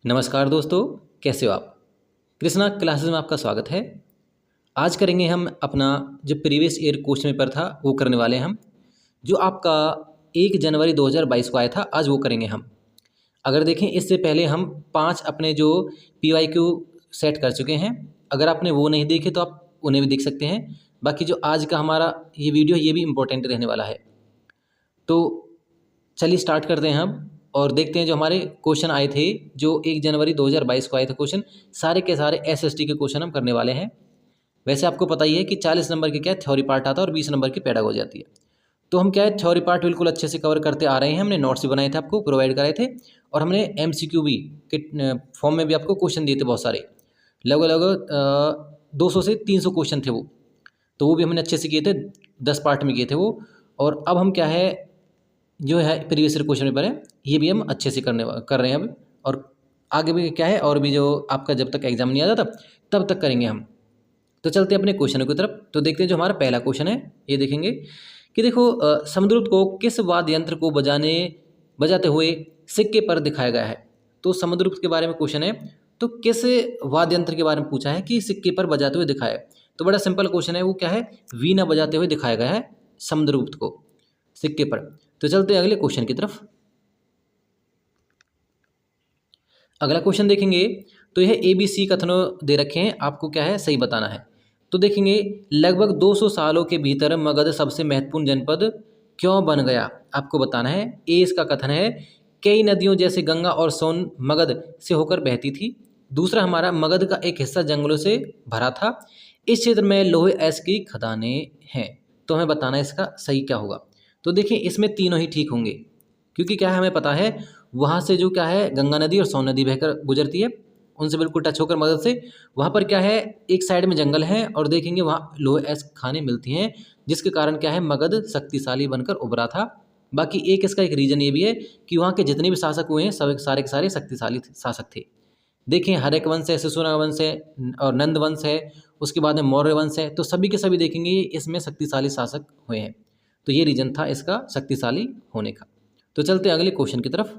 नमस्कार दोस्तों, कैसे हो आप। कृष्णा क्लासेस में आपका स्वागत है। आज करेंगे हम अपना जो प्रीवियस ईयर क्वेश्चन पेपर था वो करने वाले हैं हम। जो आपका 1 जनवरी 2022 को आया था, आज वो करेंगे हम। अगर देखें, इससे पहले हम 5 अपने जो PYQ सेट कर चुके हैं। अगर आपने वो नहीं देखे तो आप उन्हें भी देख सकते हैं। बाकी जो आज का हमारा ये वीडियो ये भी इम्पोर्टेंट रहने वाला है। तो चलिए स्टार्ट करते हैं हम और देखते हैं जो हमारे क्वेश्चन आए थे। जो 1 जनवरी 2022 को आए थे क्वेश्चन, सारे के सारे SST के क्वेश्चन हम करने वाले हैं। वैसे आपको पता ही है कि 40 नंबर की क्या थ्योरी पार्ट आता है और 20 नंबर की पेडागोजी आती है। तो हम क्या है, थ्योरी पार्ट बिल्कुल अच्छे से कवर करते आ रहे हैं। हमने नोट्स भी बनाए थे, आपको प्रोवाइड कराए थे, और हमने MCQ भी के फॉर्म में भी आपको क्वेश्चन दिए थे बहुत सारे। लगभग लगभग 200 से 300 क्वेश्चन थे वो। तो वो भी हमने अच्छे से किए थे, 10 पार्ट में किए थे वो। और अब हम क्या है, जो है प्रीवियस ईयर क्वेश्चन पेपर है ये भी हम अच्छे से कर रहे हैं अब। और आगे भी क्या है, और भी जो आपका जब तक एग्जाम नहीं आ जाता तब तक करेंगे हम। तो चलते हैं अपने क्वेश्चनों की तरफ। तो देखते हैं जो हमारा पहला क्वेश्चन है, ये देखेंगे कि देखो, समुद्रगुप्त को किस वाद्य यंत्र को बजाते हुए सिक्के पर दिखाया गया है। तो समुद्रगुप्त के बारे में क्वेश्चन है, तो किस वाद्य यंत्र के बारे में पूछा है कि सिक्के पर बजाते हुए दिखाया है। तो बड़ा सिंपल क्वेश्चन है, वो क्या है, वीणा बजाते हुए दिखाया गया है समुद्रगुप्त को सिक्के पर। तो चलते हैं अगले क्वेश्चन की तरफ। अगला क्वेश्चन देखेंगे, तो यह ABC कथनों दे रखे हैं, आपको क्या है सही बताना है। तो देखेंगे, लगभग 200 सालों के भीतर मगध सबसे महत्वपूर्ण जनपद क्यों बन गया, आपको बताना है। ए इसका कथन है, कई नदियों जैसे गंगा और सोन मगध से होकर बहती थी। दूसरा हमारा, मगध का एक हिस्सा जंगलों से भरा था। इस क्षेत्र में लोहे एस की खदानें हैं। तो हमें बताना है इसका सही क्या होगा। तो देखिए, इसमें तीनों ही ठीक होंगे, क्योंकि क्या है, हमें पता है वहाँ से जो क्या है, गंगा नदी और सोन नदी बहकर गुजरती है, उनसे बिल्कुल टच होकर मदद से वहाँ पर क्या है, एक साइड में जंगल है, और देखेंगे वहाँ लोहे ऐसे खाने मिलती हैं, जिसके कारण क्या है, मगध शक्तिशाली बनकर उभरा था। बाकी एक इसका एक रीज़न ये भी है कि वहाँ के जितने भी शासक हुए हैं सब सारे के सारे शक्तिशाली शासक थे। देखें, हर्यक वंश है, शिशुनाग वंश है, और नंद वंश है, उसके बाद में मौर्य वंश है। तो सभी के सभी देखेंगे इसमें शक्तिशाली शासक हुए हैं। तो ये रीजन था इसका शक्तिशाली होने का। तो चलते हैं अगले क्वेश्चन की तरफ।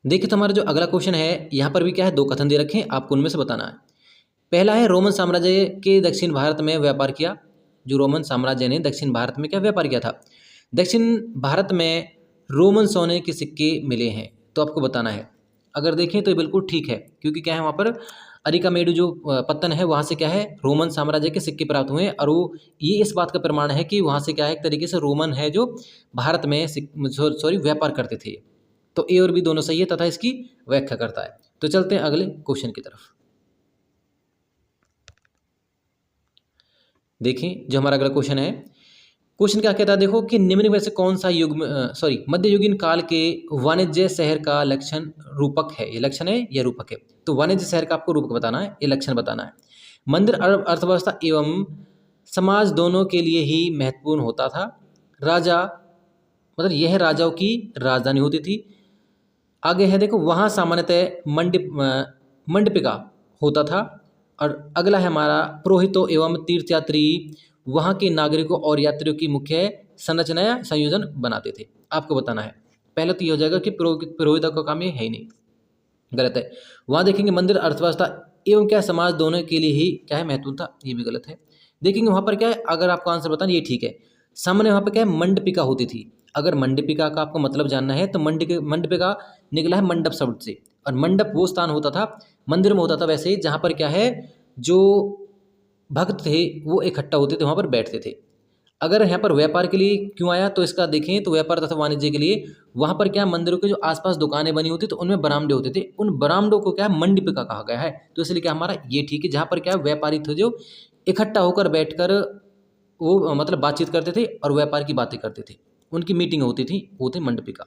देखिए, तो हमारा जो अगला क्वेश्चन है, यहाँ पर भी क्या है, 2 कथन दे रखे हैं, आपको उनमें से बताना है। पहला है, रोमन साम्राज्य के दक्षिण भारत में व्यापार किया। जो रोमन साम्राज्य ने दक्षिण भारत में क्या व्यापार किया था। दक्षिण भारत में रोमन सोने के सिक्के मिले हैं। तो आपको बताना है। अगर देखें तो ये बिल्कुल ठीक है, क्योंकि क्या है, वहाँ पर अरिकामेडु जो पत्तन है, वहाँ से क्या है, रोमन साम्राज्य के सिक्के प्राप्त हुए हैं। और वो ये इस बात का प्रमाण है कि वहाँ से क्या है, एक तरीके से रोमन है जो भारत में व्यापार करते थे। तो ए और बी दोनों सही है तथा इसकी व्याख्या करता है। तो चलते हैं अगले क्वेश्चन की तरफ। देखें, जो हमारा अगला क्वेश्चन है, क्वेश्चन क्या कहता है, देखो कि निम्न में से कौन सा मध्ययुगीन काल के वाणिज्य शहर का लक्षण रूपक है। ये लक्षण है या रूपक है। तो वाणिज्य शहर का आपको रूपक बताना है, ये लक्षण बताना है। मंदिर अर्थव्यवस्था एवं समाज दोनों के लिए ही महत्वपूर्ण होता था। राजा यह राजाओं की राजधानी होती थी। आगे है, देखो, वहाँ सामान्यतः मंडपिका होता था। और अगला है हमारा, पुरोहितों एवं तीर्थयात्री वहाँ के नागरिकों और यात्रियों की मुख्य संरचना या संयोजन बनाते थे। आपको बताना है। पहले तो ये हो जाएगा कि पुरोहितों का काम ये है ही नहीं, गलत है। वहाँ देखेंगे मंदिर अर्थव्यवस्था एवं क्या समाज दोनों के लिए ही क्या है महत्वपूर्ण था, ये भी गलत है। देखेंगे वहाँ पर क्या है, अगर आपको आंसर बताना ये ठीक है। सामान्य वहाँ पर क्या है, मंडपिका होती थी। अगर मंडपिका का आपको मतलब जानना है तो मंडपिका निकला है मंडप शब्द से। और मंडप वो स्थान होता था, मंदिर में होता था वैसे, जहाँ पर क्या है, जो भक्त थे वो इकट्ठा होते थे, वहाँ पर बैठते थे। अगर यहाँ पर व्यापार के लिए क्यों आया, तो इसका देखें तो व्यापार तथा वाणिज्य के लिए वहाँ पर क्या, मंदिरों के जो आसपास दुकानें बनी होती तो उनमें बरामदे होते थे, उन बरामदों को क्या मंडपिका कहा गया है। तो इसलिए क्या हमारा ये ठीक है, जहाँ पर क्या व्यापारी थे जो इकट्ठा होकर बैठकर वो बातचीत करते थे और व्यापार की बातें करते थे, उनकी मीटिंग होती थी, वो थे मंडपिका।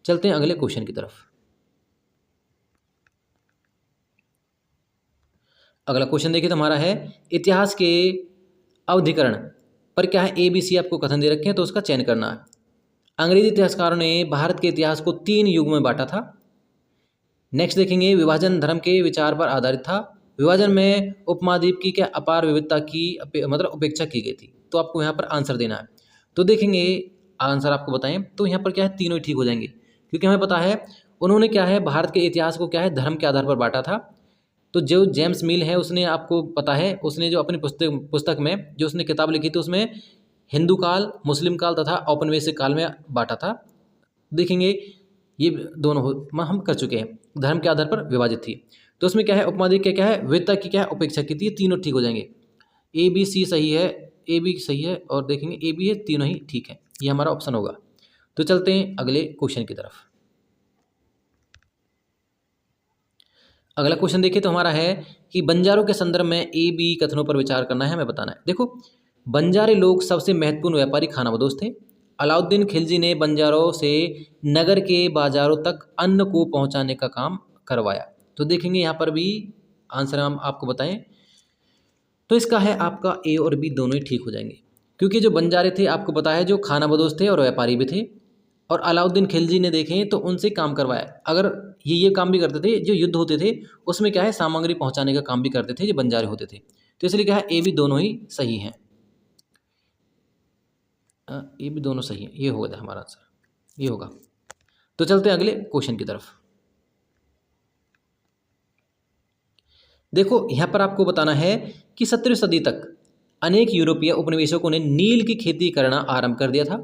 चलते हैं अगले क्वेश्चन की तरफ। अगला क्वेश्चन देखिए, तो हमारा है, इतिहास के अवधिकरण पर क्या है, ABC आपको कथन दे रखे हैं, तो उसका चयन करना है। अंग्रेजी इतिहासकारों ने भारत के इतिहास को 3 युग में बांटा था। नेक्स्ट देखेंगे, विभाजन धर्म के विचार पर आधारित था। विभाजन में उपमहाद्वीप की क्या अपार विविधता की उपेक्षा की गई थी। तो आपको यहाँ पर आंसर देना है। तो देखेंगे, आंसर आपको बताएं तो यहाँ पर क्या है, तीनों ही ठीक हो जाएंगे, क्योंकि हमें पता है उन्होंने क्या है, भारत के इतिहास को क्या है, धर्म के आधार पर बांटा था। तो जो जेम्स मिल है, उसने, आपको पता है, उसने जो अपनी पुस्तक में जो उसने किताब लिखी थी, उसमें हिंदू काल, मुस्लिम काल तथा औपनिवेशिक काल में बांटा था। देखेंगे ये दोनों हम कर चुके हैं, धर्म के आधार पर विभाजित थी। तो उसमें क्या है, उपमाधिक क्या है, विधता की क्या है, उपेक्षा की थी। ये तीनों ठीक हो जाएंगे। ए बी सी सही है, ए बी सही है, और देखेंगे ए बी है, तीनों ही ठीक है, ये हमारा ऑप्शन होगा। तो चलते हैं अगले क्वेश्चन की तरफ। अगला क्वेश्चन देखिए तो हमारा है कि बंजारों के संदर्भ में ए बी कथनों पर विचार करना है, हमें बताना है। देखो, बंजारे लोग सबसे महत्वपूर्ण व्यापारी खानाबदोश थे। अलाउद्दीन खिलजी ने बंजारों से नगर के बाजारों तक अन्न को पहुंचाने का काम करवाया। तो देखेंगे यहाँ पर भी आंसर हम आपको बताएं तो इसका है आपका ए और बी दोनों ही ठीक हो जाएंगे, क्योंकि जो बंजारे थे आपको पता है जो खानाबदोश थे और व्यापारी भी थे, और अलाउद्दीन खिलजी ने देखें तो उनसे काम करवाया। अगर ये काम भी करते थे, जो युद्ध होते थे उसमें क्या है, सामग्री पहुंचाने का काम भी करते थे, जो बंजारे होते थे। तो इसलिए क्या है, ए बी दोनों ही सही हैं, ए बी दोनों सही है, ये होगा हमारा आंसर, ये होगा। तो चलते हैं अगले क्वेश्चन की तरफ। देखो यहाँ पर आपको बताना है कि 17वीं सदी तक अनेक यूरोपीय उपनिवेशकों ने नील की खेती करना आरंभ कर दिया था।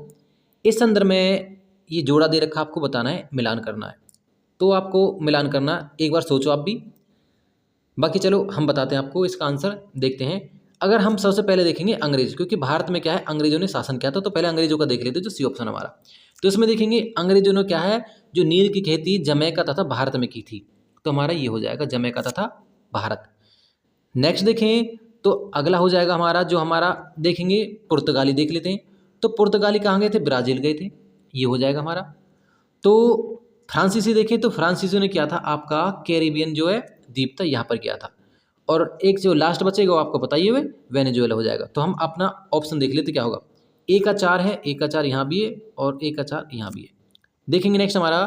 इस संदर्भ में ये जोड़ा दे रखा, आपको बताना है, मिलान करना है। तो आपको मिलान करना, एक बार सोचो आप भी, बाकी चलो हम बताते हैं आपको इसका आंसर। देखते हैं, अगर हम सबसे पहले देखेंगे अंग्रेज, क्योंकि भारत में क्या है, अंग्रेजों ने शासन किया था, तो पहले अंग्रेजों का देख लेते, जो सी ऑप्शन हमारा। तो इसमें देखेंगे अंग्रेजों ने क्या है, जो नील की खेती जमैका तथा भारत में की थी, तो हमारा ये हो जाएगा जमैका तथा भारत। नेक्स्ट देखें तो अगला हो जाएगा हमारा, जो हमारा देखेंगे पुर्तगाली देख लेते हैं। तो पुर्तगाली कहाँ गए थे, ब्राज़ील गए थे, ये हो जाएगा हमारा। तो फ्रांसीसी देखें तो फ्रांसीसियों ने किया था आपका कैरिबियन जो है द्वीप था, यहाँ पर किया था। और एक जो लास्ट बचेगा वो आपको बताइए, वे वेनेजुएला हो जाएगा। तो हम अपना ऑप्शन देख लेते क्या होगा। ए का 4 है, ए का 4 यहाँ भी है, और ए का 4 यहाँ भी है। देखेंगे नेक्स्ट हमारा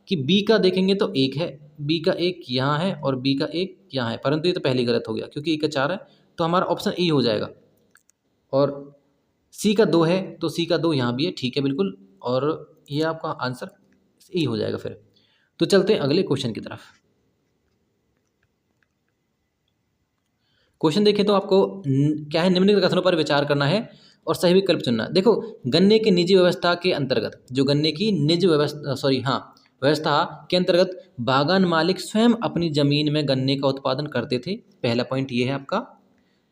कि बी का देखेंगे तो 1 है, बी का 1 यहाँ है, और बी का 1 यहाँ है, परंतु ये तो पहले गलत हो गया क्योंकि ए का 4 है, तो हमारा ऑप्शन ए हो जाएगा। और सी का 2 है, तो सी का 2 यहाँ भी है, ठीक है बिल्कुल, और ये आपका आंसर ए हो जाएगा फिर। तो चलते हैं अगले क्वेश्चन की तरफ। क्वेश्चन देखें तो आपको क्या है, निम्नलिखित कथनों पर विचार करना है और सही विकल्प चुनना। देखो, गन्ने की निजी व्यवस्था के अंतर्गत, जो गन्ने की निजी व्यवस्था के अंतर्गत बागान मालिक स्वयं अपनी जमीन में गन्ने का उत्पादन करते थे। पहला पॉइंट ये है आपका।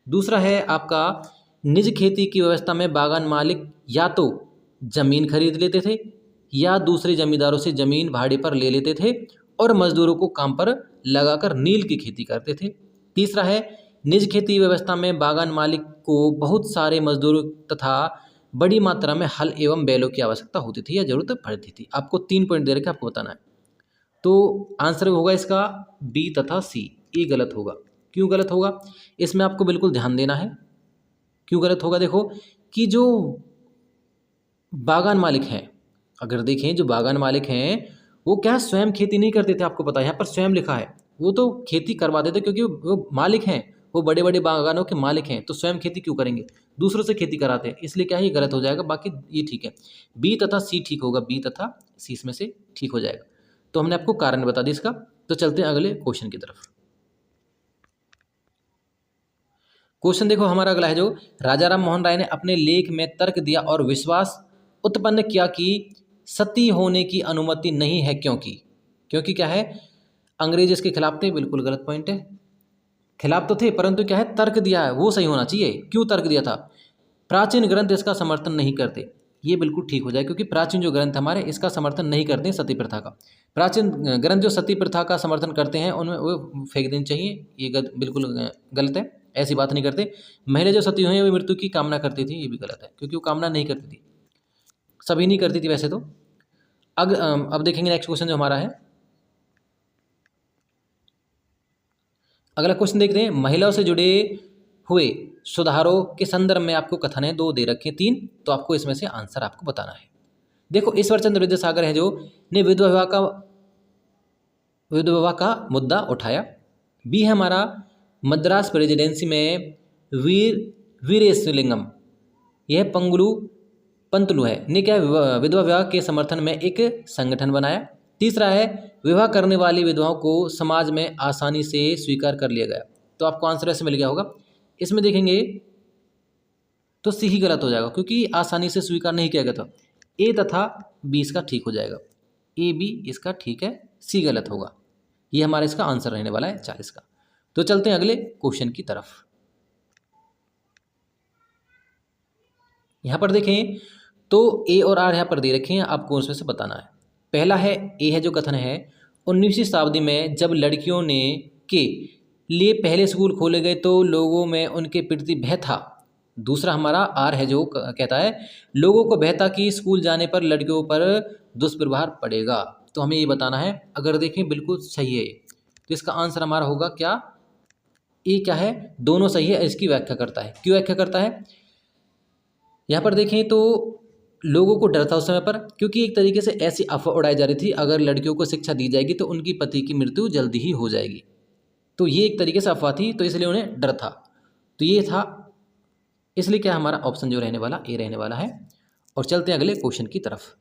दूसरा है आपका, निज खेती की व्यवस्था में बागान मालिक या तो जमीन खरीद लेते थे या दूसरे जमींदारों से जमीन भाड़े पर ले लेते थे और मजदूरों को काम पर लगाकर नील की खेती करते थे। तीसरा है, निज खेती व्यवस्था में बागान मालिक को बहुत सारे मजदूरों तथा बड़ी मात्रा में हल एवं बैलों की आवश्यकता होती थी या जरूरत पड़ती थी। आपको 3 पॉइंट दे रखे, आपको बताना है। तो आंसर होगा इसका बी तथा सी। ये गलत होगा। क्यों गलत होगा, इसमें आपको बिल्कुल ध्यान देना है। क्यों गलत होगा, देखो कि जो बागान मालिक हैं, अगर देखें जो बागान मालिक हैं वो क्या स्वयं खेती नहीं करते थे। आपको पता है यहाँ पर स्वयं लिखा है, वो तो खेती करवाते थे क्योंकि वो मालिक हैं, वो बड़े बड़े बागानों के मालिक हैं, तो स्वयं खेती क्यों करेंगे, दूसरों से खेती कराते हैं, इसलिए क्या है ये गलत हो जाएगा। बाकी ये ठीक है, बी तथा सी ठीक होगा, बी तथा सी इसमें से ठीक हो जाएगा। तो हमने आपको कारण बता दिया इसका। तो चलते हैं अगले क्वेश्चन की तरफ। क्वेश्चन देखो हमारा अगला है, जो राजा राम मोहन राय ने अपने लेख में तर्क दिया और विश्वास उत्पन्न किया कि सती होने की अनुमति नहीं है, क्योंकि क्या है, अंग्रेज इसके खिलाफ थे। बिल्कुल गलत पॉइंट है, खिलाफ तो थे परंतु क्या है, तर्क दिया है, वो सही होना चाहिए। क्यों तर्क दिया था, प्राचीन ग्रंथ इसका समर्थन नहीं करते, ये बिल्कुल ठीक हो जाए, क्योंकि प्राचीन जो ग्रंथ हमारे इसका समर्थन नहीं करते हैं सती प्रथा का। प्राचीन ग्रंथ जो सती प्रथा का समर्थन करते हैं उनमें वो फेंक देनी चाहिए, ये बिल्कुल गलत है, ऐसी बात नहीं करते। महिला जो सती हुई वो मृत्यु की कामना करती थी, ये भी गलत है, क्योंकि वो कामना नहीं करती थी, सभी नहीं करती थी वैसे तो। अब देखेंगे नेक्स्ट क्वेश्चन जो हमारा है। अगला क्वेश्चन देखते हैं, महिलाओं से जुड़े हुए सुधारों के संदर्भ में आपको कथन है 2 दे रखे 3, तो आपको इसमें से आंसर आपको बताना है। देखो, ईश्वरचंद्र विद्यासागर है जो ने विधवा विवाह का मुद्दा उठाया। बी है हमारा, मद्रास प्रेसिडेंसी में वीरेशलिंगम, यह पंगुलू पंतलू है, ने क्या है, विधवा विवाह के समर्थन में एक संगठन बनाया। तीसरा है, विवाह करने वाली विधवाओं को समाज में आसानी से स्वीकार कर लिया गया। तो आपको आंसर ऐसे मिल गया होगा। इसमें देखेंगे तो सी ही गलत हो जाएगा, क्योंकि आसानी से स्वीकार नहीं किया गया था। ए तथा बी इसका ठीक हो जाएगा, ए बी इसका ठीक है, सी गलत होगा। ये हमारा इसका आंसर रहने वाला है 40 का। तो चलते हैं अगले क्वेश्चन की तरफ। यहाँ पर देखें तो ए और आर यहाँ पर दे रखे हैं, आपको उसमें से बताना है। पहला है ए है जो कथन है, 19वीं शताब्दी में जब लड़कियों ने के लिए पहले स्कूल खोले गए तो लोगों में उनके प्रति भय था। दूसरा हमारा आर है जो कहता है, लोगों को भय था कि स्कूल जाने पर लड़कियों पर दुष्प्रभाव पड़ेगा। तो हमें ये बताना है। अगर देखें बिल्कुल सही है, तो इसका आंसर हमारा होगा क्या, ए क्या है, दोनों सही है। इसकी व्याख्या करता है, क्यों व्याख्या करता है। यहाँ पर देखें तो लोगों को डर था उस समय पर, क्योंकि एक तरीके से ऐसी अफवाह उड़ाई जा रही थी, अगर लड़कियों को शिक्षा दी जाएगी तो उनकी पति की मृत्यु जल्दी ही हो जाएगी। तो ये एक तरीके से अफवाह थी, तो इसलिए उन्हें डर था। तो ये था, इसलिए क्या हमारा ऑप्शन जो रहने वाला ए रहने वाला है। और चलते हैं अगले क्वेश्चन की तरफ।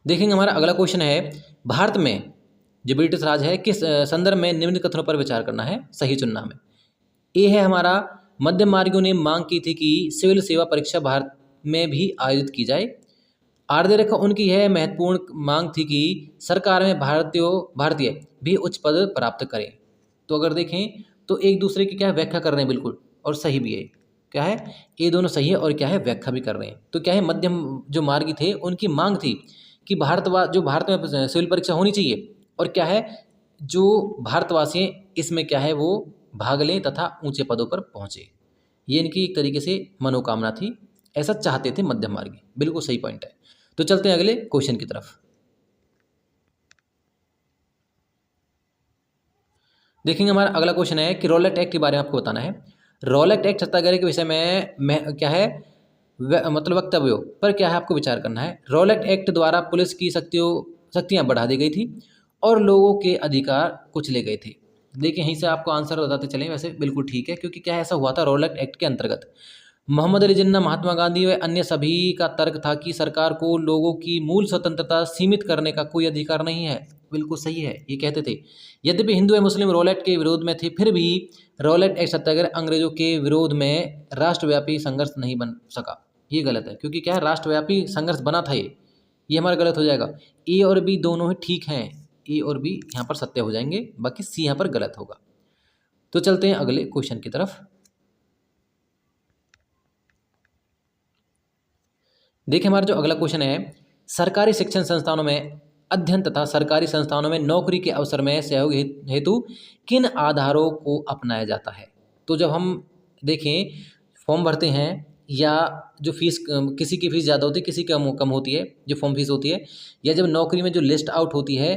देखेंगे हमारा अगला क्वेश्चन है, भारत में जो ब्रिटिश राज है किस संदर्भ में निम्न कथनों पर विचार करना है, सही चुनना हमें। ए है हमारा, मध्यम मार्गियों ने मांग की थी कि सिविल सेवा परीक्षा भारत में भी आयोजित की जाए। आर दे रखा, उनकी यह महत्वपूर्ण मांग थी कि सरकार में भारतीय भी उच्च पद प्राप्त करें। तो अगर देखें तो एक दूसरे की क्या है, व्याख्या कर रहे हैं बिल्कुल, और सही भी है। क्या है, ये दोनों सही है और क्या है, व्याख्या भी कर रहे हैं। तो क्या है, मध्यम जो मार्गी थे उनकी मांग थी कि भारत में सिविल परीक्षा होनी चाहिए, और क्या है, जो भारतवासी हैं इसमें क्या है वो भाग लें तथा ऊंचे पदों पर पहुंचे। ये इनकी एक तरीके से मनोकामना थी, ऐसा चाहते थे मध्यम मार्गी। बिल्कुल सही पॉइंट है। तो चलते हैं अगले क्वेश्चन की तरफ। देखेंगे हमारा अगला क्वेश्चन है कि रॉलेट एक्ट के बारे में आपको बताना है। रॉलेट एक्ट सत्याग्रह के विषय में क्या है, मतलब वक्तव्यों पर क्या है आपको विचार करना है। रॉलेट एक्ट द्वारा पुलिस की शक्तियां बढ़ा दी गई थी और लोगों के अधिकार कुचले गए थे। देखिए यहीं से आपको आंसर बताते चलें, वैसे बिल्कुल ठीक है, क्योंकि क्या ऐसा हुआ था, रॉलेट एक्ट के अंतर्गत मोहम्मद अली जिन्ना, महात्मा गांधी व अन्य सभी का तर्क था कि सरकार को लोगों की मूल स्वतंत्रता सीमित करने का कोई अधिकार नहीं है। बिल्कुल सही है, ये कहते थे। यद्यपि हिंदू एवं मुस्लिम रॉलेट के विरोध में थे, फिर भी रॉलेट एक्ट सत्याग्रह अंग्रेजों के विरोध में राष्ट्रव्यापी संघर्ष नहीं बन सका। ये गलत है, क्योंकि क्या है, राष्ट्रव्यापी संघर्ष बना था। ये हमारा गलत हो जाएगा। ए और बी दोनों ही ठीक हैं, ए और बी यहाँ पर सत्य हो जाएंगे, बाकी सी यहाँ पर गलत होगा। तो चलते हैं अगले क्वेश्चन की तरफ। देखिए हमारा जो अगला क्वेश्चन है, सरकारी शिक्षण संस्थानों में अध्ययन तथा सरकारी संस्थानों में नौकरी के अवसर में सहयोग हेतु किन आधारों को अपनाया जाता है। तो जब हम देखें फॉर्म भरते हैं, या जो फीस, किसी की फीस ज़्यादा होती है, किसी की कम होती है जो फॉर्म फीस होती है, या जब नौकरी में जो लिस्ट आउट होती है,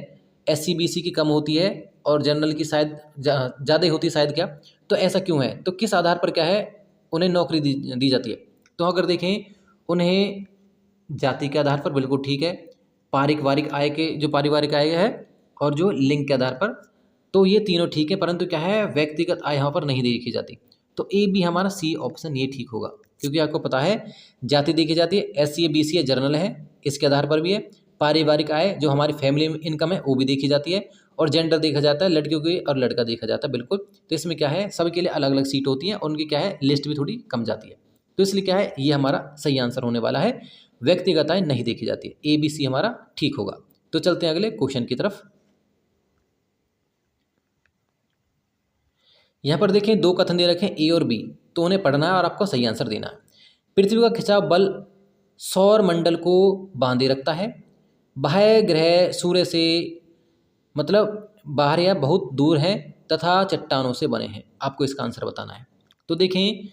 SC BC की कम होती है और जनरल की शायद ज़्यादा होती है शायद, क्या तो ऐसा क्यों है, तो किस आधार पर क्या है उन्हें नौकरी दी जाती है। तो अगर देखें उन्हें जाति के आधार पर, बिल्कुल ठीक है, पारिवारिक आय है, और जो लिंग के आधार पर, तो ये तीनों ठीक है, परंतु क्या है, व्यक्तिगत आय यहाँ पर नहीं देखी जाती। तो ए बी हमारा सी ऑप्शन ये ठीक होगा, क्योंकि आपको पता है जाति देखी जाती है, SC BC है, जर्नल है, इसके आधार पर भी है। पारिवारिक आय जो हमारी फैमिली इनकम है वो भी देखी जाती है, और जेंडर देखा जाता है, लड़कियों की और लड़का देखा जाता है। बिल्कुल, तो इसमें क्या है, सबके लिए अलग अलग सीट होती है, उनकी क्या है, लिस्ट भी थोड़ी कम जाती है। तो इसलिए क्या है, ये हमारा सही आंसर होने वाला है, व्यक्तिगत आय नहीं देखी जाती है। ABC हमारा ठीक होगा। तो चलते हैं अगले क्वेश्चन की तरफ। यहाँ पर देखें दो कथन दे रखे हैं A और B, तो उन्हें पढ़ना है और आपको सही आंसर देना है। पृथ्वी का खिंचाव बल सौर मंडल को बांधे रखता है। बाह्य ग्रह सूर्य से मतलब बाहर या बहुत दूर हैं तथा चट्टानों से बने हैं। आपको इसका आंसर बताना है। तो देखें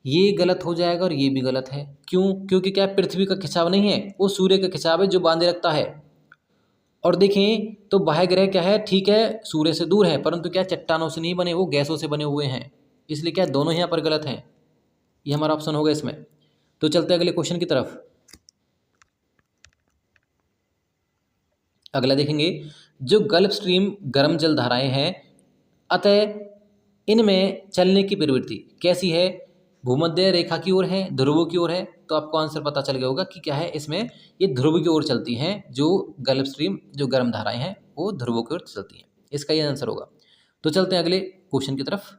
ये गलत हो जाएगा और ये भी गलत है। क्यों? क्योंकि क्या पृथ्वी का खिंचाव नहीं है, वो सूर्य का खिंचाव है जो बांधे रखता है। और देखें तो बाह्य ग्रह क्या है, ठीक है सूर्य से दूर है, परंतु क्या चट्टानों से नहीं बने, वो गैसों से बने हुए हैं। इसलिए क्या दोनों यहाँ पर गलत हैं। ये हमारा ऑप्शन होगा इसमें। तो चलते अगले क्वेश्चन की तरफ। अगला देखेंगे, जो गल्फ स्ट्रीम गर्म जल धाराएं हैं, अतः इनमें चलने की प्रवृत्ति कैसी है, भूमध्य रेखा की ओर है, ध्रुवों की ओर है, तो आपको आंसर पता चल गया होगा कि क्या है इसमें, ये ध्रुव की ओर चलती हैं। जो गल्फ स्ट्रीम जो गर्म धाराएं हैं वो ध्रुवों की ओर चलती हैं, इसका ये आंसर होगा। तो चलते हैं अगले क्वेश्चन की तरफ।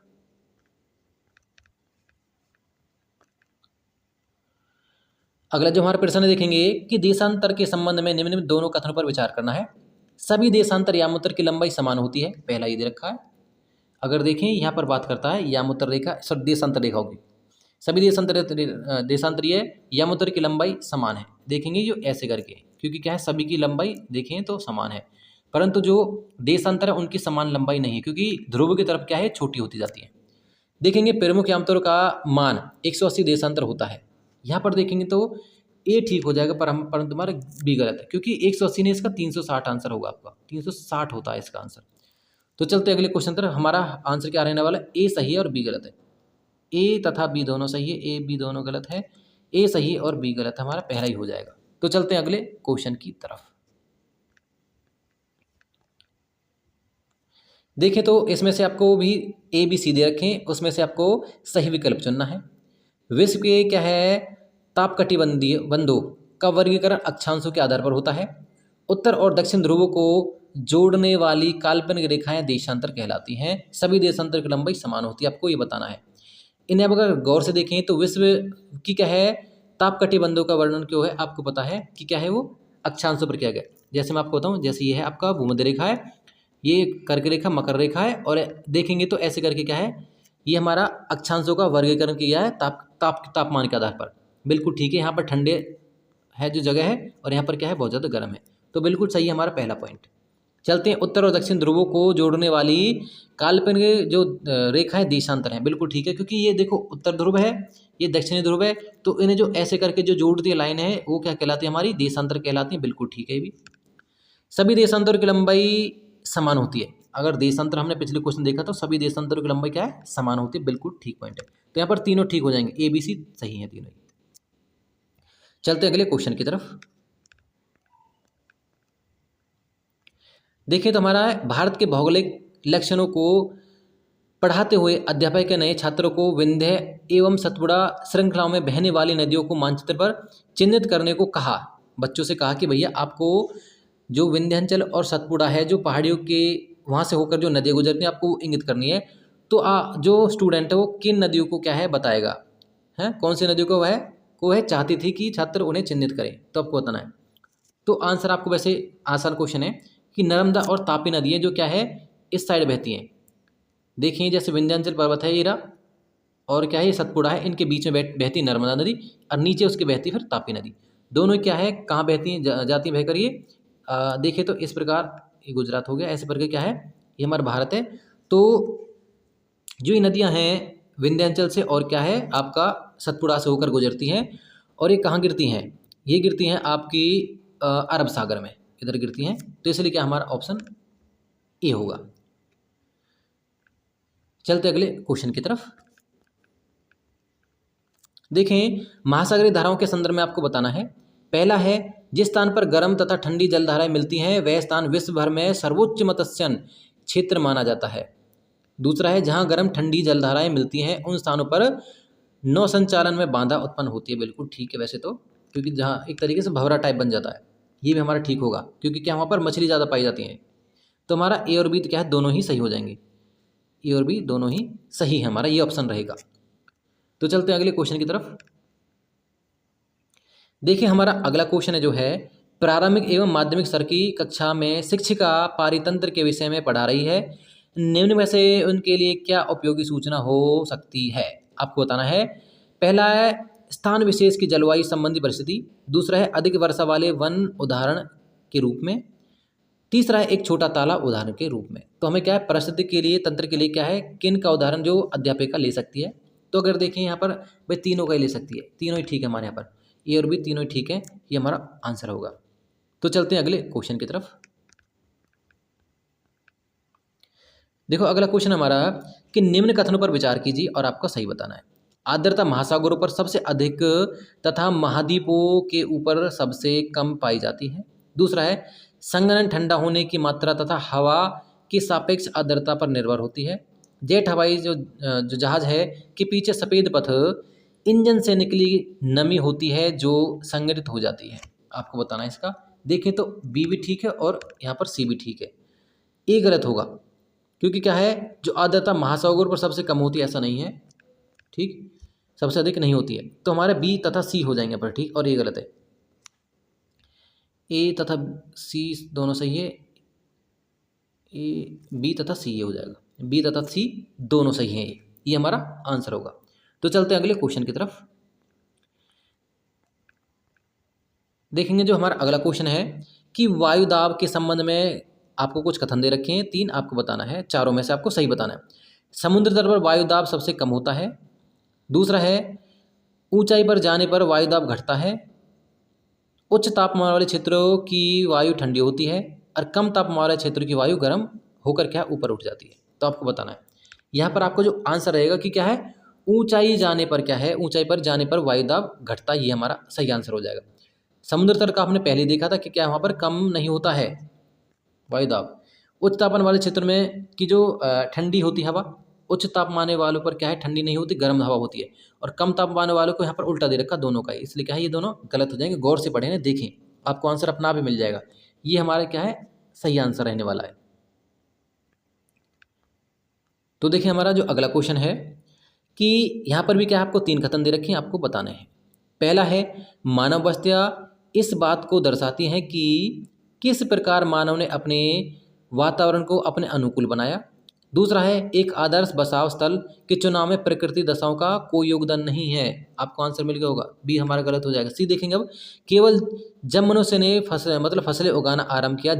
अगला जो हमारा प्रश्न देखेंगे कि देशांतर के संबंध में निम्न दोनों कथनों पर विचार करना है। सभी देशांतर यामोत्तर की लंबाई समान होती है, पहला ये दे रखा है। अगर देखें यहाँ पर बात करता है यामोत्तर रेखा, सॉरी देशांतर रेखा होगी, सभी देशांतरीय यामोत्तर की लंबाई समान है। देखेंगे जो ऐसे करके, क्योंकि क्या है सभी की लंबाई देखें तो समान है, परंतु जो देशांतर है उनकी समान लंबाई नहीं है, क्योंकि ध्रुव की तरफ क्या है छोटी होती जाती है। देखेंगे प्रमुख यामोत्तर का मान 180 देशांतर होता है। यहाँ पर देखेंगे तो ए ठीक हो जाएगा, परंतु हमारा बी गलत है, क्योंकि 180 नहीं, इसका 360 आंसर होगा आपका, 360 होता है इसका आंसर। तो चलते अगले क्वेश्चन तरफ। हमारा आंसर क्या रहने वाला है, ए सही है और बी गलत है। ए तथा बी दोनों सही है, ए बी दोनों गलत है, ए सही और बी गलत है, हमारा पहला ही हो जाएगा। तो चलते हैं अगले क्वेश्चन की तरफ। देखें तो इसमें से आपको भी ए बी सी दे रखें, उसमें से आपको सही विकल्प चुनना है। विश्व के क्या है तापकटिबंधीय बंधों का वर्गीकरण अक्षांशों के आधार पर होता है। उत्तर और दक्षिण ध्रुवों को जोड़ने वाली काल्पनिक रेखाएं देशांतर कहलाती हैं। सभी देशांतर की लंबाई समान होती है, आपको ये बताना है। इन्हें अब अगर गौर से देखें तो विश्व की क्या है तापकटिबंधों का वर्णन क्यों है, आपको पता है कि क्या है वो अक्षांशों पर किया गया। जैसे मैं आपको बताऊं, जैसे ये है आपका भूमध्य रेखा है, ये कर्क रेखा मकर रेखा है, और देखेंगे तो ऐसे करके क्या है ये हमारा अक्षांशों का वर्गीकरण किया है तापमान के आधार पर। बिल्कुल ठीक है, यहाँ पर ठंडे है जो जगह है और यहाँ पर क्या है बहुत ज़्यादा गर्म है, तो बिल्कुल सही है हमारा पहला पॉइंट। चलते हैं उत्तर और दक्षिण ध्रुवों को जोड़ने वाली काल्पनिक जो रेखाएं देशांतर हैं, बिल्कुल ठीक है, क्योंकि ये देखो उत्तर ध्रुव है, ये दक्षिणी ध्रुव है, तो इन्हें जो ऐसे करके जो जोड़ती है लाइन है वो क्या कहलाती है, हमारी देशांतर कहलाती है, बिल्कुल ठीक है ये भी। सभी देशांतर की लंबाई समान होती है। अगर देशांतर हमने पिछले क्वेश्चन देखा तो सभी देशांतरों की लंबाई क्या है समान होती है, बिल्कुल ठीक पॉइंट है। तो यहाँ पर तीनों ठीक हो जाएंगे, ए बी सी सही है तीनों। चलते अगले क्वेश्चन की तरफ। देखें तो हमारा भारत के भौगोलिक लक्षणों को पढ़ाते हुए अध्यापक के नए छात्रों को विंध्य एवं सतपुड़ा श्रृंखलाओं में बहने वाली नदियों को मानचित्र पर चिन्हित करने को कहा। बच्चों से कहा कि भैया आपको जो विंध्याचल और सतपुड़ा है, जो पहाड़ियों के वहाँ से होकर जो नदियाँ गुजरती हैं, आपको इंगित करनी है। तो जो स्टूडेंट है वो किन नदियों को क्या है बताएगा, है कौन सी नदियों को है चाहती थी कि छात्र उन्हें चिन्हित करें, तो आपको बताना है। तो आंसर आपको वैसे आसान क्वेश्चन है कि नर्मदा और तापी नदियाँ जो क्या है इस साइड बहती हैं। देखिए जैसे विंध्याचल पर्वत है हीरा और क्या है ये सतपुड़ा है, इनके बीच में बहती नर्मदा नदी और नीचे उसके बहती फिर तापी नदी। दोनों क्या है कहाँ बहती हैं जाती बहकर ये देखिए तो इस प्रकार ये गुजरात हो गया, ऐसे करके क्या है ये हमारा भारत है। तो जो ये नदियाँ हैं विंध्याचल से और क्या है आपका सतपुड़ा से होकर गुजरती हैं, और ये कहाँ गिरती हैं, ये गिरती हैं आपकी अरब सागर में, इधर गिरती हैं। तो इसलिए क्या हमारा ऑप्शन ए होगा। चलते अगले क्वेश्चन की तरफ। देखें महासागरीय धाराओं के संदर्भ में आपको बताना है। पहला है जिस स्थान पर गर्म तथा ठंडी जलधाराएं मिलती हैं वह स्थान विश्व भर में सर्वोच्च मत्स्यन क्षेत्र माना जाता है। दूसरा है जहां गर्म ठंडी जलधाराएं मिलती हैं उन स्थानों पर नौ संचालन में बाधा उत्पन्न होती है, बिल्कुल ठीक है वैसे तो, क्योंकि जहाँ एक तरीके से भंवरा टाइप बन जाता है, ये भी हमारा ठीक होगा, क्योंकि क्या वहाँ पर मछली ज़्यादा पाई जाती हैं। तो हमारा ए और बी क्या है दोनों ही सही हो जाएंगे, ए और बी दोनों ही सही है, हमारा ये ऑप्शन रहेगा। तो चलते हैं अगले क्वेश्चन की तरफ। देखिए हमारा अगला क्वेश्चन है जो है प्रारंभिक एवं माध्यमिक स्तर की कक्षा में शिक्षिका पारितंत्र के विषय में पढ़ा रही है, निम्न में से उनके लिए क्या उपयोगी सूचना हो सकती है, आपको बताना है। पहला है स्थान विशेष की जलवायु संबंधी परिस्थिति, दूसरा है अधिक वर्षा वाले वन उदाहरण के रूप में, तीसरा है एक छोटा तालाब उदाहरण के रूप में। तो हमें क्या है परिस्थिति के लिए तंत्र के लिए क्या है किन का उदाहरण जो अध्यापिका ले सकती है। तो अगर देखें यहाँ पर भाई तीनों का ही ले सकती है, तीनों ही ठीक है हमारे यहाँ पर, ए और बी तीनों ही ठीक है, ये हमारा आंसर होगा। तो चलते हैं अगले क्वेश्चन की तरफ। देखो अगला क्वेश्चन हमारा कि निम्न कथनों पर विचार कीजिए और आपको सही बताना है। आर्द्रता महासागरों पर सबसे अधिक तथा महाद्वीपों के ऊपर सबसे कम पाई जाती है। दूसरा है संघनन ठंडा होने की मात्रा तथा हवा की सापेक्ष आर्द्रता पर निर्भर होती है। जेट हवाई जो जहाज है के पीछे सफ़ेद पथ इंजन से निकली नमी होती है जो संगठित हो जाती है। आपको बताना है इसका। देखें तो बी भी ठीक है और यहाँ पर सी भी ठीक है। ए गलत होगा क्योंकि क्या है, जो आर्द्रता महासागर पर सबसे कम होती है ऐसा नहीं है, ठीक, सबसे अधिक नहीं होती है। तो हमारे बी तथा सी हो जाएंगे पर, ठीक, और ये गलत है। ए तथा सी दोनों सही है। ए बी तथा सी ये हो जाएगा, बी तथा सी दोनों सही हैं, ये हमारा आंसर होगा। तो चलते हैं अगले क्वेश्चन की तरफ। देखेंगे जो हमारा अगला क्वेश्चन है कि वायु दाब के संबंध में आपको कुछ कथन दे रखे हैं, 3 आपको बताना है, चारों में से आपको सही बताना है। समुद्र तल पर वायु दाब सबसे कम होता है। दूसरा है ऊंचाई पर जाने पर वायु दाब घटता है। उच्च तापमान वाले क्षेत्रों की वायु ठंडी होती है और कम तापमान वाले क्षेत्रों की वायु गर्म होकर क्या ऊपर उठ जाती है। तो आपको बताना है यहाँ पर आपको जो आंसर रहेगा कि क्या है, ऊंचाई जाने पर क्या है, ऊंचाई पर जाने पर वायु दाब घटता, ये हमारा सही आंसर हो जाएगा। समुद्र तल का आपने पहले देखा था कि क्या वहाँ पर कम नहीं होता है वायु दाब। उच्च तापमान वाले क्षेत्र में की जो ठंडी होती हवा, उच्च तापमान वालों पर क्या है, ठंडी नहीं होती, गर्म हवा होती है। और कम तापमान वालों को यहाँ पर उल्टा दे रखा दोनों का, इसलिए क्या है ये दोनों गलत हो जाएंगे। गौर से पढ़ें, देखें, आपको आंसर अपना आप ही मिल जाएगा। ये हमारा क्या है, सही आंसर रहने वाला है। तो देखिए हमारा जो अगला क्वेश्चन है कि यहाँ पर भी क्या है, आपको 3 कथन दे रखे हैं, आपको बताने हैं। पहला है मानव बस्तियाँ इस बात को दर्शाती हैं कि किस प्रकार मानव ने अपने वातावरण को अपने अनुकूल बनाया। दूसरा है एक आदर्श बसाव स्थल के चुनाव में प्रकृति दशाओं का कोई योगदान नहीं है। आपको आंसर मिल गया होगा, बी हमारा गलत हो जाएगा। सी देखेंगे अब, केवल जब मनुष्य ने फसलें उगाना आरंभ किया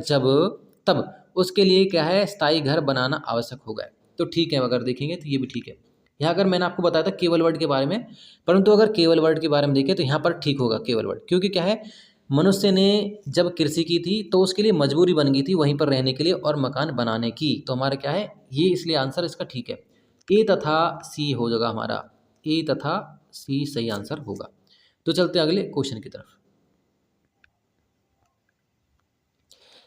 तब उसके लिए क्या है, स्थायी घर बनाना आवश्यक हो गया। तो ठीक है, अगर देखेंगे तो ये भी ठीक है। यहाँ अगर मैंने आपको बताया था केवल वर्ड के बारे में, परंतु अगर केवल वर्ड के बारे में देखें तो यहाँ पर ठीक होगा केवल वर्ड, क्योंकि क्या है, मनुष्य ने जब कृषि की थी तो उसके लिए मजबूरी बन गई थी वहीं पर रहने के लिए और मकान बनाने की। तो हमारा क्या है ये, इसलिए आंसर इसका ठीक है। ए तथा सी हो जाएगा हमारा, ए तथा सी सही आंसर होगा। तो चलते अगले क्वेश्चन की तरफ।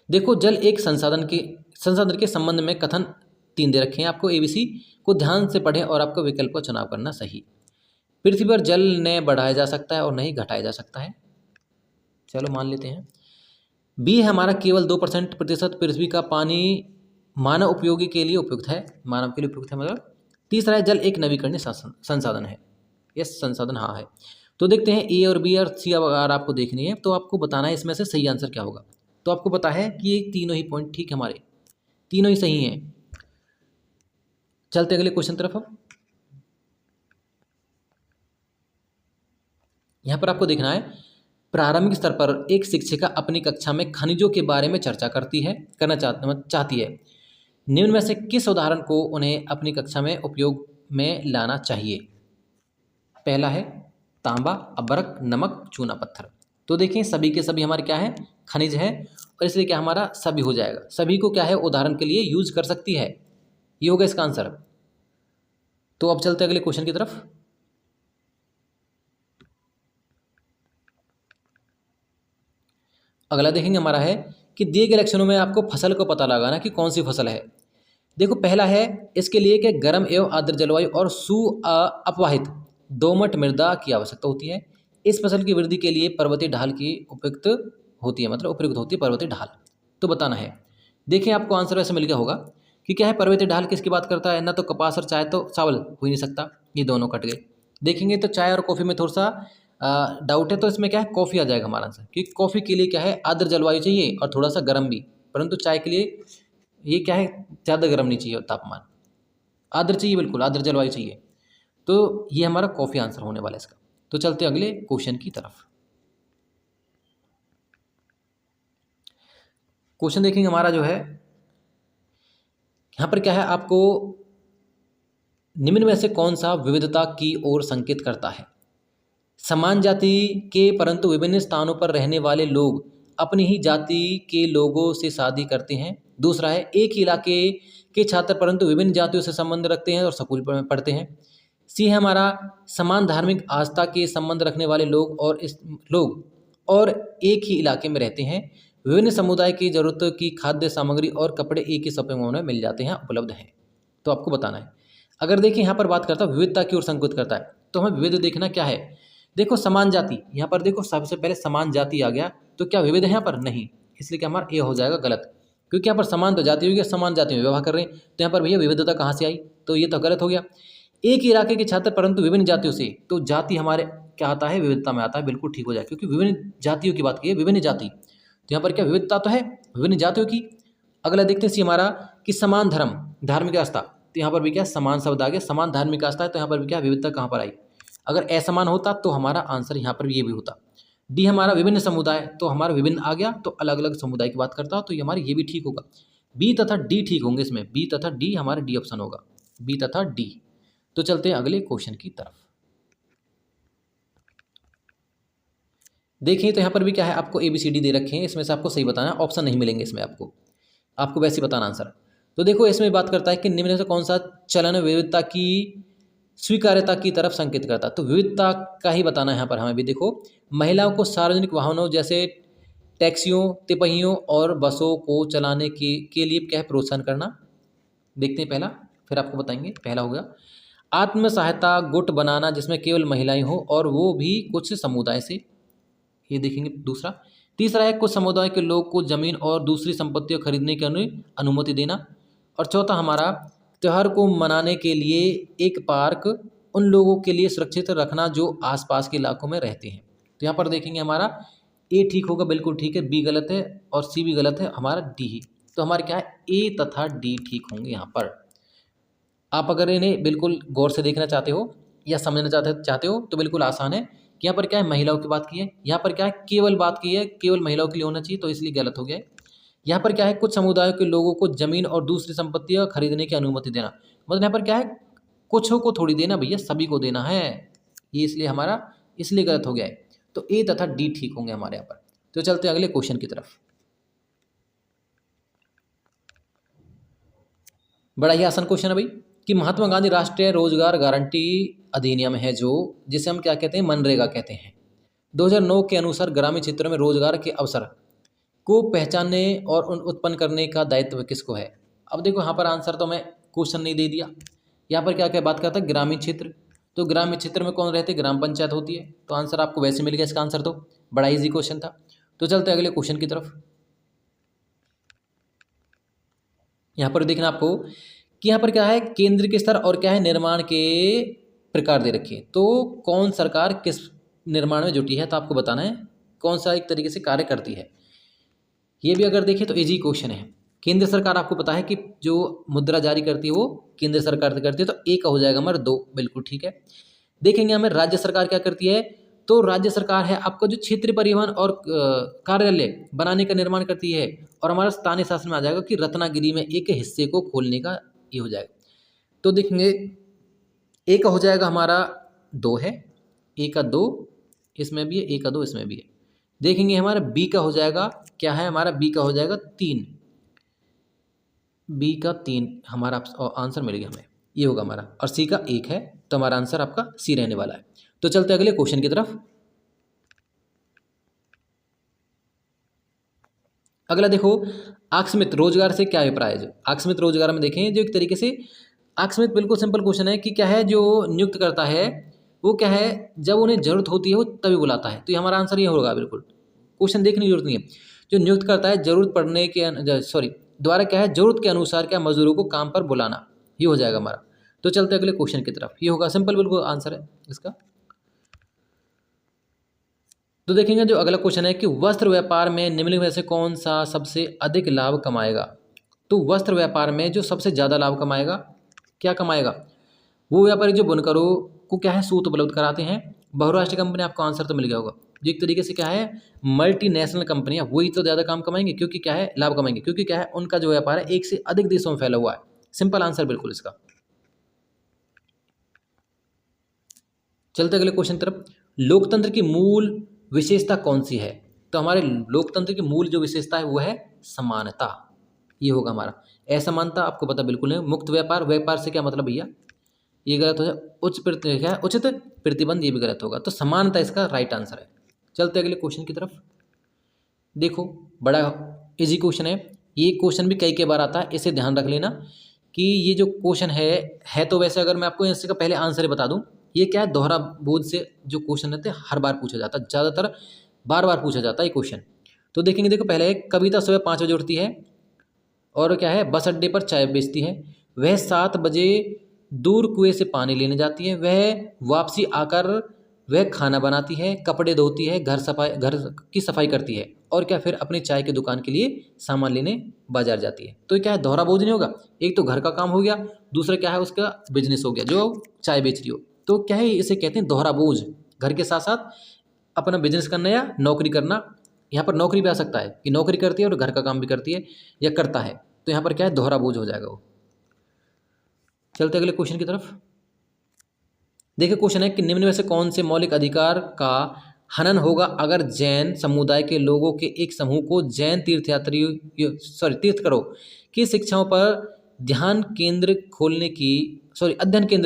देखो जल एक संसाधन के संबंध में कथन 3 दे रखे हैं आपको। एबीसी को ध्यान से पढ़ें और आपको विकल्प का चुनाव करना सही। पृथ्वी पर जल न बढ़ाया जा सकता है और नहीं घटाया जा सकता है, चलो मान लेते हैं। बी हमारा केवल 2% पृथ्वी का पानी मानव उपयोगी के लिए उपयुक्त है, मानव के लिए उपयुक्त है मतलब। तीसरा है जल एक नवीकरणीय संसाधन है, यस संसाधन हाँ है। तो देखते हैं ए और बी और सी अगर आपको देखनी है तो आपको बताना है इसमें से सही आंसर क्या होगा। तो आपको पता है कि ये तीनों ही पॉइंट ठीक है, हमारे तीनों ही सही हैं। चलते अगले क्वेश्चन तरफ। अब यहाँ पर आपको देखना है, प्रारंभिक स्तर पर एक शिक्षिका अपनी कक्षा में खनिजों के बारे में चर्चा करना चाहती है। निम्न में से किस उदाहरण को उन्हें अपनी कक्षा में उपयोग में लाना चाहिए। पहला है तांबा, अभ्रक, नमक, चूना पत्थर। तो देखें सभी के सभी हमारे क्या है, खनिज है, और इसलिए क्या हमारा सभी हो जाएगा। सभी को क्या है उदाहरण के लिए यूज कर सकती है, ये होगा इसका आंसर। तो अब चलते अगले क्वेश्चन की तरफ। अगला देखेंगे हमारा है कि दिए गए लक्षणों में आपको फसल को पता लगाना कि कौन सी फसल है। देखो पहला है, इसके लिए कि गर्म एवं आर्द्र जलवायु और अपवाहित दोमट मृदा की आवश्यकता होती है। इस फसल की वृद्धि के लिए पर्वतीय ढाल की उपयुक्त होती है, मतलब उपयुक्त होती है पर्वतीय ढाल। तो बताना है, देखिए आपको आंसर वैसे मिल गया होगा कि क्या है, पर्वतीय ढाल किसकी बात करता है, ना तो कपास और चाय तो चावल हो ही नहीं सकता, ये दोनों कट गए। देखेंगे तो चाय और कॉफ़ी में थोड़ा सा डाउट है, तो इसमें क्या है कॉफ़ी आ जाएगा हमारा आंसर, क्योंकि कॉफ़ी के लिए क्या है आर्द्र जलवायु चाहिए और थोड़ा सा गर्म भी, परंतु चाय के लिए ये क्या है ज़्यादा गर्म नहीं चाहिए तापमान, आर्द्र चाहिए, बिल्कुल आर्द्र जलवायु चाहिए। तो ये हमारा कॉफ़ी आंसर होने वाला है इसका। तो चलते अगले क्वेश्चन की तरफ। क्वेश्चन देखेंगे हमारा जो है, यहाँ पर क्या है, आपको निम्न में से कौन सा विविधता की ओर संकेत करता है। समान जाति के परंतु विभिन्न स्थानों पर रहने वाले लोग अपनी ही जाति के लोगों से शादी करते हैं। दूसरा है एक ही इलाके के छात्र परंतु विभिन्न जातियों से संबंध रखते हैं और स्कूल में पढ़ते हैं। सी है हमारा समान धार्मिक आस्था के संबंध रखने वाले लोग और एक ही इलाके में रहते हैं। विभिन्न समुदाय की जरूरत की खाद्य सामग्री और कपड़े एक ही शॉपिंग मॉल में मिल जाते हैं, उपलब्ध हैं। तो आपको बताना है अगर देखिए यहाँ पर बात करता है विविधता की ओर संकेत करता है, तो हमें विविध देखना क्या है। देखो समान जाति, यहाँ पर देखो सबसे पहले समान जाति आ गया, तो क्या विविध है यहाँ पर? नहीं, इसलिए क्या हमारा ए हो जाएगा गलत, क्योंकि यहाँ पर समान तो जाति हो गया, समान जाति में व्यवहार कर रहे हैं, तो यहाँ पर भैया विविधता कहाँ से आई? तो ये तो गलत हो गया। एक ही इलाके के छात्र परंतु विभिन्न जातियों से, तो जाति हमारे क्या आता है? विविधता में आता है, बिल्कुल ठीक हो जाए, क्योंकि विभिन्न जातियों की बात की है, विभिन्न जाति, तो यहाँ पर क्या विविधता तो है विभिन्न जातियों की। अगला देखते हैं सी हमारा कि समान धर्म धार्मिक आस्था, तो यहाँ पर भी क्या समान शब्द आ गया, समान धार्मिक आस्था है, तो यहाँ पर भी क्या विविधता कहाँ पर आई? अगर असमान होता तो हमारा आंसर यहाँ पर भी ये भी होता। डी हमारा विभिन्न समुदाय, तो हमारा विभिन्न आ गया, तो अलग अलग समुदाय की बात करता, तो ये हमारे ये भी ठीक होगा। बी तथा डी ठीक होंगे इसमें, बी तथा डी हमारा डी ऑप्शन होगा, बी तथा डी। तो चलते हैं अगले क्वेश्चन की तरफ। देखिए तो यहाँ पर भी क्या है, आपको ABCD दे रखे हैं, इसमें से आपको सही बताना है, ऑप्शन नहीं मिलेंगे इसमें, आपको वैसे ही बताना आंसर। तो देखो इसमें बात करता है कि निम्न में से कौन सा चलन विविधता की स्वीकार्यता की तरफ संकेत करता है, तो विविधता का ही बताना है यहाँ पर हमें भी। देखो महिलाओं को सार्वजनिक वाहनों जैसे टैक्सियों, तिपहियों और बसों को चलाने के लिए क्या है? प्रोत्साहन करना। देखते हैं पहला, फिर आपको बताएंगे। पहला हो गया आत्म सहायता गुट बनाना जिसमें केवल महिलाएं हो और वो भी कुछ समुदाय से, ये देखेंगे दूसरा। तीसरा है कुछ समुदाय के लोग को जमीन और दूसरी संपत्तियां खरीदने की अनुमति देना। और चौथा हमारा त्यौहार को मनाने के लिए एक पार्क उन लोगों के लिए सुरक्षित रखना जो आसपास के इलाकों में रहते हैं। तो यहाँ पर देखेंगे हमारा ए ठीक होगा, बिल्कुल ठीक है, बी गलत है और सी भी गलत है, हमारा डी ही। तो हमारे क्या है? ए तथा डी ठीक होंगे यहाँ पर। आप अगर इन्हें बिल्कुल गौर से देखना चाहते हो या समझना चाहते हो तो बिल्कुल आसान है कि यहाँ पर क्या है? महिलाओं की बात की है, यहाँ पर क्या है? केवल बात की है, केवल महिलाओं के लिए होना चाहिए, तो इसलिए गलत हो गया है। यहाँ पर क्या है? कुछ समुदायों के लोगों को जमीन और दूसरी संपत्तियां खरीदने की अनुमति देना, मतलब यहाँ पर क्या है? कुछ को थोड़ी देना भैया, सभी को देना है, ये इसलिए हमारा इसलिए गलत हो गया है। तो ए तथा डी ठीक होंगे हमारे यहाँ पर। तो चलते अगले क्वेश्चन की तरफ। बड़ा ही आसान क्वेश्चन है भाई कि महात्मा गांधी राष्ट्रीय रोजगार गारंटी अधिनियम है जो, जिसे हम क्या कहते हैं? मनरेगा कहते हैं। 2009 के अनुसार ग्रामीण क्षेत्रों में रोजगार के अवसर को पहचानने और उन उत्पन्न करने का दायित्व किसको है? अब देखो यहाँ पर आंसर तो मैं क्वेश्चन नहीं दे दिया, यहाँ पर क्या क्या बात करता है? ग्रामीण क्षेत्र, तो ग्रामीण क्षेत्र में कौन रहते? ग्राम पंचायत होती है, तो आंसर आपको वैसे मिल गया इसका आंसर, तो बड़ा इजी क्वेश्चन था। तो चलते अगले क्वेश्चन की तरफ। यहाँ पर देखना आपको कि यहाँ पर क्या है? केंद्र के स्तर और क्या है? निर्माण के प्रकार दे रखे हैं, तो कौन सरकार किस निर्माण में जुटी है, तो आपको बताना है कौन सा एक तरीके से कार्य करती है। ये भी अगर देखें तो इजी क्वेश्चन है। केंद्र सरकार आपको पता है कि जो मुद्रा जारी करती है वो केंद्र सरकार करती है, तो एक हो जाएगा हमारा 2, बिल्कुल ठीक है। देखेंगे हमें राज्य सरकार क्या करती है, तो राज्य सरकार है आपका जो क्षेत्रीय परिवहन और कार्यालय बनाने का निर्माण करती है, और हमारा स्थानीय शासन में आ जाएगा कि रत्नागिरी में एक हिस्से को खोलने का ये हो जाएगा। तो देखेंगे एक हो जाएगा हमारा 2 है, एक का 2 इसमें भी है, एक का 2 इसमें भी है। देखेंगे हमारा बी का हो जाएगा क्या है? हमारा बी का हो जाएगा 3, बी का 3 हमारा आंसर मिल गया हमें, ये होगा हमारा। और सी का 1 है, तो हमारा आंसर आपका सी रहने वाला है। तो चलते अगले क्वेश्चन की तरफ। अगला देखो आकस्मिक रोजगार से क्या अभिप्राय है। जो आकस्मिक रोजगार में देखें, जो एक तरीके से आकस्मिक बिल्कुल सिंपल क्वेश्चन है कि क्या है? जो नियुक्त करता है वो क्या है? जब उन्हें जरूरत होती है वो तभी बुलाता है, तो ये हमारा आंसर ये होगा। बिल्कुल क्वेश्चन देखने की जरूरत नहीं है। जो नियुक्त करता है जरूरत पड़ने के द्वारा क्या है? जरूरत के अनुसार क्या मजदूरों को काम पर बुलाना, ये हो जाएगा हमारा। तो चलते अगले क्वेश्चन की तरफ, ये होगा सिंपल बिल्कुल आंसर है इसका। तो देखेंगे जो अगला क्वेश्चन है कि वस्त्र व्यापार में निम्नलिखित में से कौन सा सबसे अधिक लाभ कमाएगा। तो वस्त्र व्यापार में जो सबसे ज़्यादा लाभ कमाएगा, क्या कमाएगा? वो व्यापारी जो बुनकरों को क्या है? सूत उपलब्ध कराते हैं। बहुराष्ट्रीय कंपनी, आपको आंसर तो मिल गया होगा। जो एक तरीके से क्या है? मल्टीनेशनल कंपनियां, वही तो ज़्यादा काम कमाएंगे, क्योंकि क्या है? लाभ कमाएंगे, क्योंकि क्या है? उनका जो व्यापार है एक से अधिक देशों में फैला हुआ है। सिंपल आंसर बिल्कुल इसका। चलते अगले क्वेश्चन तरफ। लोकतंत्र की मूल विशेषता कौन सी है? तो हमारे लोकतंत्र की मूल जो विशेषता है वो है समानता, ये होगा हमारा। असमानता आपको पता बिल्कुल है। मुक्त व्यापार, व्यापार से क्या मतलब भैया? ये गलत हो जाए। उचित प्रतिबंध, ये भी गलत होगा। तो समानता इसका राइट आंसर है। चलते अगले क्वेश्चन की तरफ। देखो बड़ा इजी क्वेश्चन है, ये क्वेश्चन भी कई बार आता है, इसे ध्यान रख लेना कि ये जो क्वेश्चन है तो वैसे अगर मैं आपको इसका पहले आंसर बता दूं, ये क्या है, दोहरा बोध से जो क्वेश्चन रहते हैं हर बार पूछा जाता है, ज़्यादातर बार बार पूछा जाता है ये क्वेश्चन। तो देखेंगे, देखो पहले है, कविता सुबह 5 बजे उठती है और क्या है, बस अड्डे पर चाय बेचती है। वह 7 बजे दूर कुएं से पानी लेने जाती है। वह वापसी आकर वह खाना बनाती है, कपड़े धोती है, घर की सफाई करती है और क्या फिर अपनी चाय की दुकान के लिए सामान लेने बाजार जाती है। तो क्या है, दोहरा बोझ नहीं होगा, एक तो घर का काम हो गया, दूसरा क्या है उसका बिजनेस हो गया जो चाय बेच रही हो। तो क्या है, इसे कहते हैं दोहरा बोझ, घर के साथ साथ अपना बिजनेस करना या नौकरी करना। यहाँ पर नौकरी भी आ सकता है कि नौकरी करती है और घर का काम भी करती है या करता है, तो यहाँ पर क्या है, दोहरा बोझ हो जाएगा वो। चलते अगले क्वेश्चन की तरफ। देखिए क्वेश्चन है कि निम्न में से कौन से मौलिक अधिकार का हनन होगा अगर जैन समुदाय के लोगों के एक समूह को जैन तीर्थकरों की शिक्षाओं पर अध्ययन केंद्र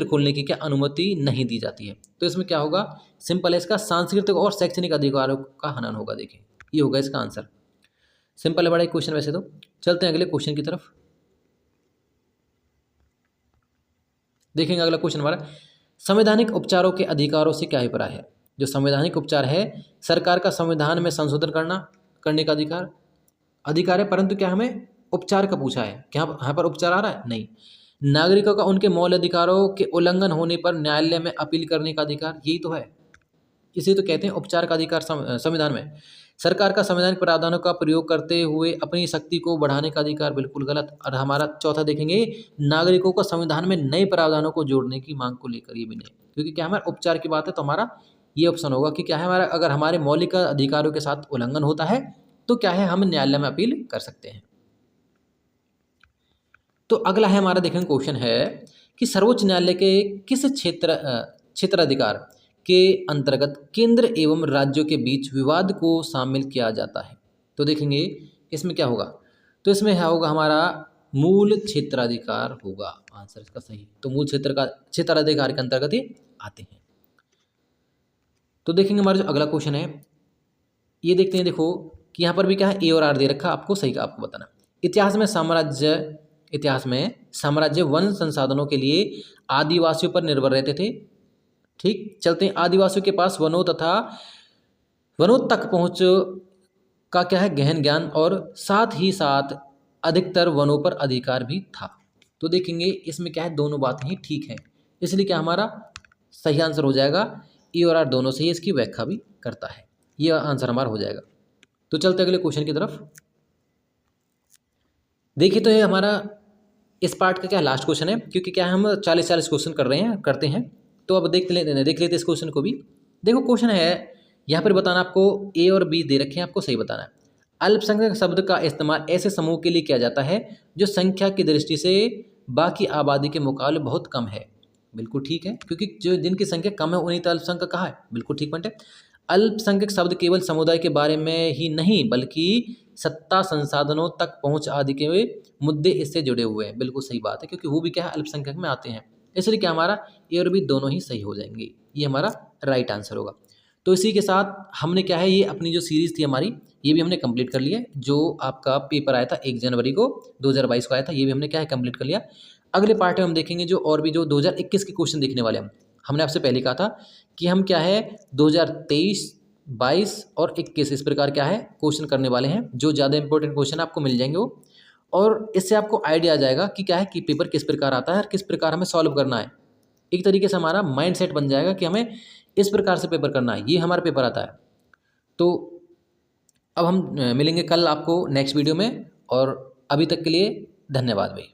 खोलने की क्या अनुमति नहीं दी जाती है। तो इसमें क्या होगा, सिंपल है, इसका सांस्कृतिक और शैक्षणिक अधिकारों का हनन होगा। देखिए ये होगा इसका आंसर, सिंपल है, बड़ा एक क्वेश्चन वैसे तो। चलते हैं अगले क्वेश्चन की तरफ। देखेंगे अगला क्वेश्चन हमारा, संवैधानिक उपचारों के अधिकारों से क्या अभिप्राय है। जो संवैधानिक उपचार है, सरकार का संविधान में संशोधन करने का अधिकार है, परंतु क्या हमें उपचार का पूछा है, क्या यहाँ पर उपचार आ रहा है, नहीं। नागरिकों का उनके मौलिक अधिकारों के उल्लंघन होने पर न्यायालय में अपील करने का अधिकार, यही तो है, इसे तो कहते हैं उपचार का अधिकार। संविधान में सरकार का संवैधानिक प्रावधानों का प्रयोग करते हुए अपनी शक्ति को बढ़ाने का अधिकार, बिल्कुल गलत। और हमारा चौथा देखेंगे, नागरिकों को संविधान में नए प्रावधानों को जोड़ने की मांग को लेकर, ये भी नहीं, क्योंकि क्या हमारा उपचार की बात है तो हमारा ये ऑप्शन होगा कि क्या है हमारा, अगर हमारे मौलिक अधिकारों के साथ उल्लंघन होता है तो क्या है, हम न्यायालय में अपील कर सकते हैं। तो अगला है हमारा, देखेंगे क्वेश्चन है कि सर्वोच्च न्यायालय के किस क्षेत्राधिकार के अंतर्गत केंद्र एवं राज्यों के बीच विवाद को शामिल किया जाता है। तो देखेंगे इसमें क्या होगा, तो इसमें होगा हमारा मूल क्षेत्राधिकार होगा आंसर इसका सही। तो मूल क्षेत्राधिकार के अंतर्गत ही आते हैं। तो देखेंगे हमारा जो अगला क्वेश्चन है, ये देखते हैं, देखो कि यहाँ पर भी क्या है, ए और आर दे रखा, आपको सही का आपको बताना। इतिहास में साम्राज्य वन संसाधनों के लिए आदिवासियों पर निर्भर रहते थे। ठीक, चलते हैं, आदिवासियों के पास वनों तक पहुँच का क्या है, गहन ज्ञान और साथ ही साथ अधिकतर वनों पर अधिकार भी था। तो देखेंगे इसमें क्या है, दोनों बातें ही ठीक हैं, इसलिए क्या हमारा सही आंसर हो जाएगा, ए और आर दोनों से ही इसकी व्याख्या भी करता है, ये आंसर हमारा हो जाएगा। तो चलते अगले क्वेश्चन की तरफ। देखिए तो ये हमारा इस पार्ट का क्या लास्ट क्वेश्चन है, क्योंकि क्या हम 40 क्वेश्चन करते हैं। तो अब देख लेते इस क्वेश्चन को भी। देखो क्वेश्चन है यहाँ पर बताना, आपको ए और बी दे रखे हैं, आपको सही बताना है। अल्पसंख्यक शब्द का इस्तेमाल ऐसे समूह के लिए किया जाता है जो संख्या की दृष्टि से बाकी आबादी के मुकाबले बहुत कम है। बिल्कुल ठीक है, क्योंकि जो जिनकी संख्या कम है उन्हीं तो अल्पसंख्यक कहा है, बिल्कुल ठीक पॉइंट है। अल्पसंख्यक शब्द केवल समुदाय के बारे में ही नहीं बल्कि सत्ता, संसाधनों तक पहुंच आदि के मुद्दे इससे जुड़े हुए हैं। बिल्कुल सही बात है, क्योंकि वो भी क्या है, अल्पसंख्यक में आते हैं, इसलिए क्या हमारा ए और बी दोनों ही सही हो जाएंगे, ये हमारा राइट आंसर होगा। तो इसी के साथ हमने क्या है, ये अपनी जो सीरीज़ थी हमारी, ये भी हमने कंप्लीट कर लिया है। जो आपका पेपर आया था 1 जनवरी को 2022 को आया था, ये भी हमने क्या है, कंप्लीट कर लिया। अगले पार्ट में हम देखेंगे जो और भी जो 2021 के क्वेश्चन देखने वाले हम। हमने आपसे पहले कहा था कि हम क्या है 2023, 22 और 21 इस प्रकार क्या है क्वेश्चन करने वाले हैं। जो ज़्यादा इंपॉर्टेंट क्वेश्चन आपको मिल जाएंगे वो, और इससे आपको आइडिया आ जाएगा कि क्या है कि पेपर किस प्रकार आता है और किस प्रकार हमें सॉल्व करना है। एक तरीके से हमारा माइंड सेट बन जाएगा कि हमें इस प्रकार से पेपर करना है, ये हमारा पेपर आता है। तो अब हम मिलेंगे कल आपको नेक्स्ट वीडियो में, और अभी तक के लिए धन्यवाद भाई।